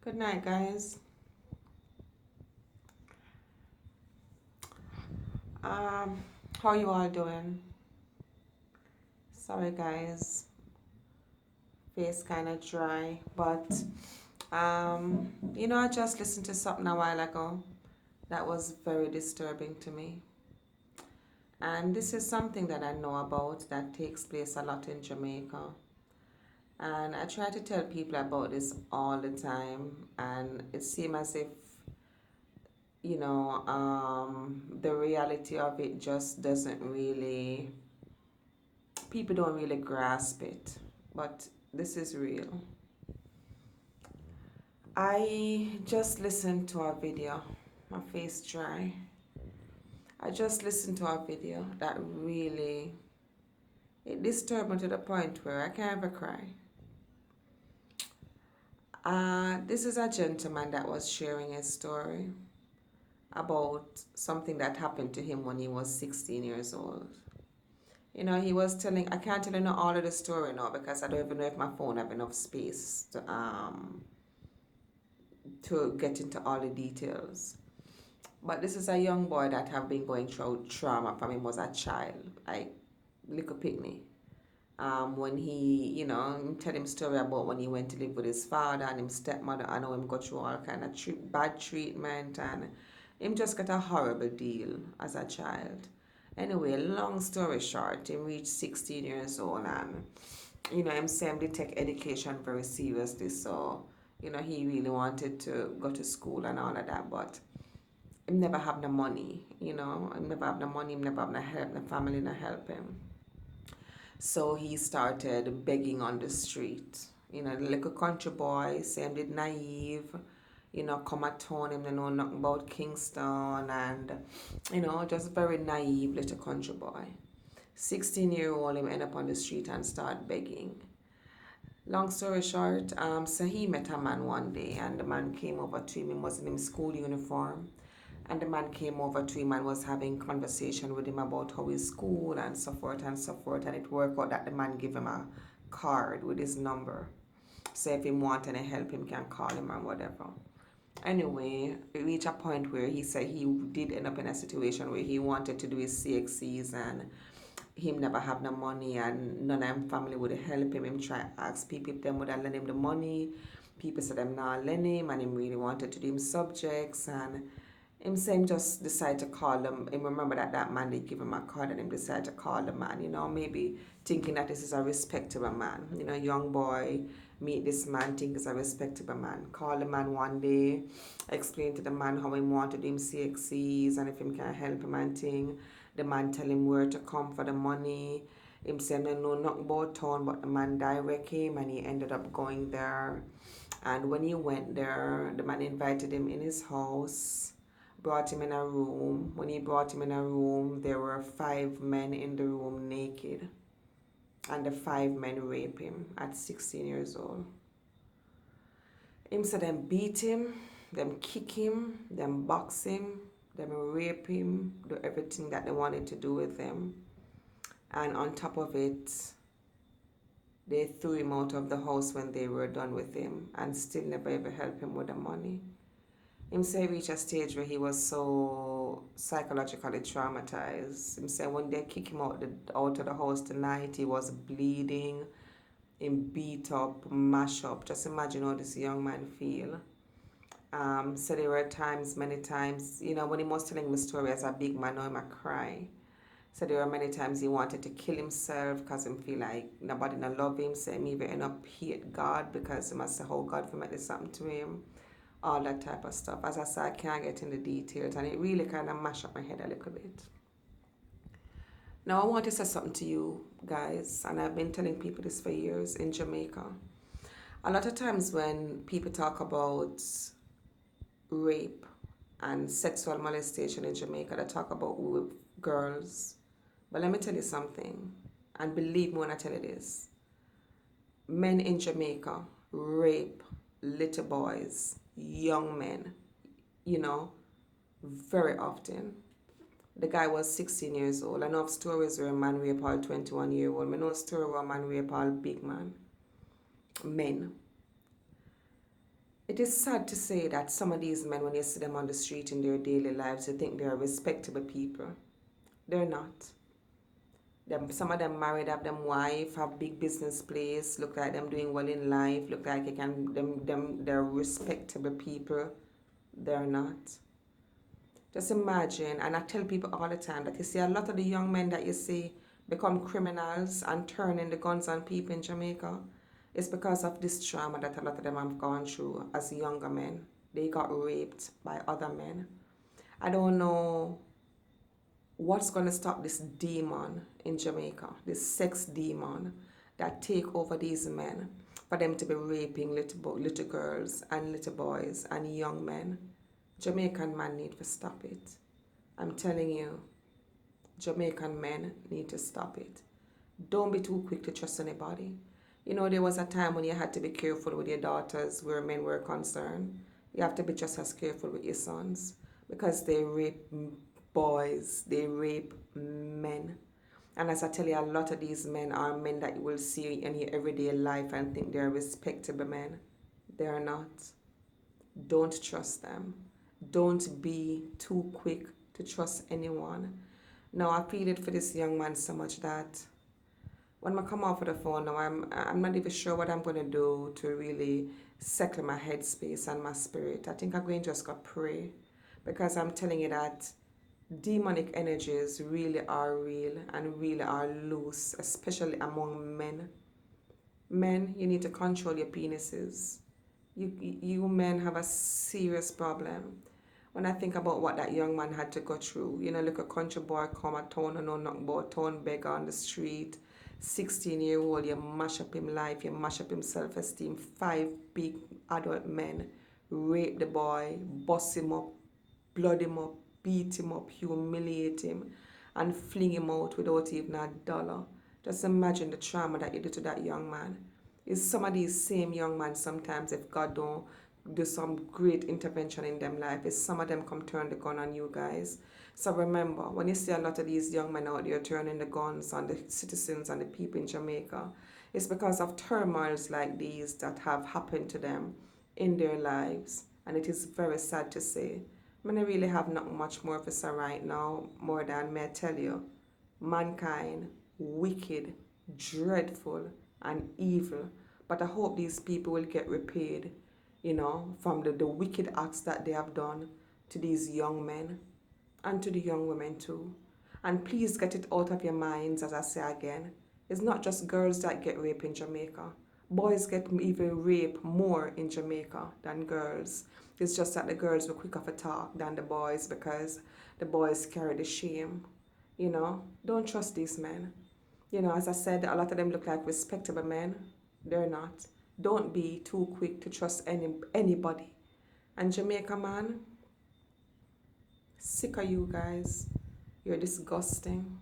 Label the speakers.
Speaker 1: Good night, guys. Um, how you all doing? Sorry, guys. Face kind of dry, but I just listened to something a while ago that was very disturbing to me, and this is something that I know about that takes place a lot in Jamaica, and I try to tell people about this all the time, and it seems as if the reality of it just doesn't really people don't really grasp it, but this is real. I just listened to a video, my face dry. I just listened to a video that really it disturbed me to the point where I can't ever cry. This is a gentleman that was sharing his story about something that happened to him when he was 16 years old. He was telling, I can't tell you all of the story now because I don't even know if my phone have enough space to get into all the details. But this is a young boy that have been going through trauma from him was a child, like little picnic. When him tell him story about when he went to live with his father and his stepmother. I know him go through all kind of bad treatment and him just got a horrible deal as a child. Anyway, long story short, him reached 16 years old and him saying he take education very seriously. So he really wanted to go to school and all of that, but him never have the money. Him never have the money. Him never have the help. The family not help him. So he started begging on the street. The little country boy, same did naive, come at town him, know nothing about Kingston and, just very naive little country boy. 16-year-old him end up on the street and start begging. Long story short, so he met a man one day and the man came over to him. He was in his school uniform. And the man came over to him and was having conversation with him about how his school and so forth and so forth. And it worked out that the man gave him a card with his number. So if he want any help, him can call him or whatever. Anyway, it reached a point where he said he did end up in a situation where he wanted to do his CXCs and him never have no money and none of him family would help him. Him try ask people if them would lend him the money. People said them not lend him and him really wanted to do him subjects and him saying just decide to call them. Him remember that man they give him a card and him decide to call the man, maybe thinking that this is a respectable man. Young boy meet this man, think is a respectable man. Call the man one day, explain to the man how he wanted him CXCs and if him can help him and thing. The man tell him where to come for the money. Him say no know nothing about town, but the man direct him and he ended up going there. And when he went there, the man invited him in his house, brought him in a room. When he brought him in a room, there were 5 men in the room naked. And the 5 men raped him at 16 years old. Him said them beat him, them kick him, them box him, them rape him, do everything that they wanted to do with him. And on top of it, they threw him out of the house when they were done with him and still never ever helped him with the money. Him say he reached a stage where he was so psychologically traumatized. Him say when they kick him out of the house tonight, he was bleeding, him beat up, mash up. Just imagine how this young man feel. So there were times, many times, when he was telling me the story as a big man, now him a cry. So there were many times he wanted to kill himself because him feel like nobody not love him. So him even end up hate God because he must say how God for make this something to him. All that type of stuff. As I said, I can't get into the details and it really kind of mash up my head a little bit. Now I want to say something to you guys, and I've been telling people this for years in Jamaica. A lot of times when people talk about rape and sexual molestation in Jamaica, they talk about girls. But let me tell you something, and believe me when I tell you this. Men in Jamaica rape little boys, young men, very often. The guy was 16 years old. I know of stories where a man rape all 21-year-old. I know a story where a man rape all big man. Men. It is sad to say that some of these men, when you see them on the street in their daily lives, you think they are respectable people. They're not. Some of them married, have them wife, have big business place, look like them doing well in life, look like you can they're respectable people. They're not. Just imagine, and I tell people all the time that you see a lot of the young men that you see become criminals and turning the guns on people in Jamaica. It's because of this trauma that a lot of them have gone through as younger men. They got raped by other men. I don't know what's going to stop this demon in Jamaica, this sex demon that take over these men, for them to be raping little girls and little boys and young men. Jamaican man need to stop it. I'm telling you, Jamaican men need to stop it. Don't be too quick to trust anybody. You know, there was a time when you had to be careful with your daughters where men were concerned. You have to be just as careful with your sons because they rape boys, they rape men. And as I tell you, a lot of these men are men that you will see in your everyday life and think they're respectable men. They are not. Don't trust them. Don't be too quick to trust anyone. Now, I feel it for this young man so much that when I come off of the phone now, I'm not even sure what I'm going to do to really settle my headspace and my spirit. I think I'm going to just go pray because I'm telling you that demonic energies really are real and really are loose, especially among men. Men, you need to control your penises. You men have a serious problem. When I think about what that young man had to go through, you know, look a country boy come a town and know nothing about town beggar on the street, 16-year-old, you mash up him life, you mash up him self-esteem. 5 big adult men rape the boy, bust him up, blood him up, beat him up, humiliate him, and fling him out without even a dollar. Just imagine the trauma that you do to that young man. It's some of these same young men sometimes, if God don't do some great intervention in them life, is some of them come turn the gun on you guys. So remember, when you see a lot of these young men out there turning the guns on the citizens and the people in Jamaica, it's because of turmoils like these that have happened to them in their lives. And it is very sad to say. I mean, I really have not much more to say right now, more than may I tell you, mankind, wicked, dreadful, and evil. But I hope these people will get repaid, you know, from the wicked acts that they have done to these young men and to the young women too. And please get it out of your minds, as I say again. It's not just girls that get raped in Jamaica. Boys get even raped more in Jamaica than girls. It's just that the girls were quicker for talk than the boys because the boys carry the shame. You know, don't trust these men. You know, as I said, a lot of them look like respectable men. They're not. Don't be too quick to trust anybody. And Jamaica man, sick of you guys. You're disgusting.